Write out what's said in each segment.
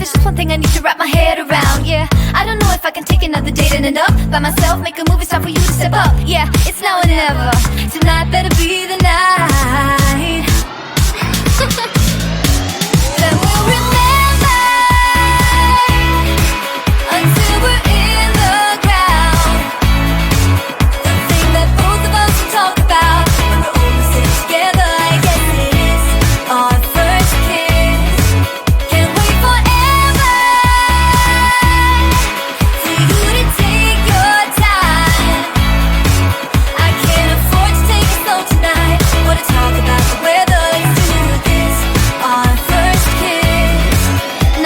there's just one thing I need to wrap my head around. Yeah, I don't know if I can take another date and end up by myself. Make a movie, it's time for you to step up. Yeah, it's now or never. Tonight better be the night that we'll remember until we're in the ground. The thing that both of us will talk about when we're older, sit together. I guess it is our first kiss. Can't wait forever for you to take your time. I can't afford to take it slow tonight. Wanna talk about the weather? Let's do this. Our first kiss.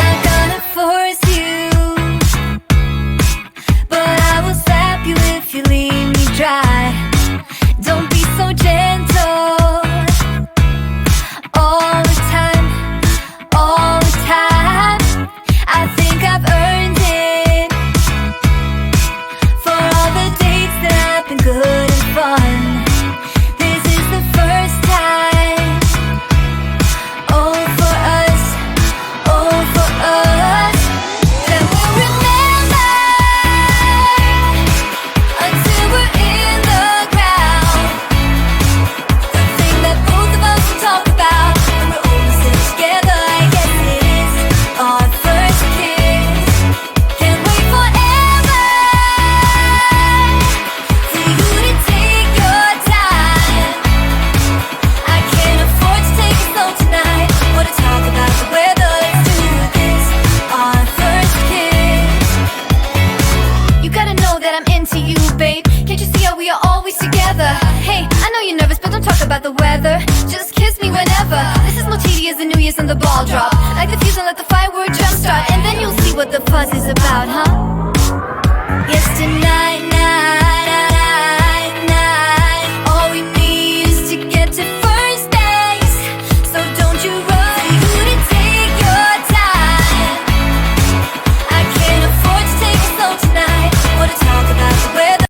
Not gonna force you, but I will slap you if you leave me dry. Don't be so gentle all the time, all the time. I think I've earned it for all the dates that have been good and fun. This is the first time. Oh, for us, oh, for us, that we'll remember until we're in the ground. The thing that both of us will talk about when we're older, sit together. I guess it is our first kiss. Can't wait forever for you to take your time. I can't afford to take it slow tonight. Wanna talk about the weather? Let's do this. Our first kiss. You gotta know that I'm into you, babe. Can't you see how we are always together? Hey, I know you're nervous, but don't talk about the weather. Just kiss me whenever. This is more tedious than New Year's and the ball drop. Light the fuse and let the fireworks jumpstart, and then you'll see what the fuzz is about, huh? Yes, tonight, night. All we need is to get to first base. So don't you run, you to take your time. I can't afford to take it slow tonight. Wanna talk about the weather?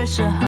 时候。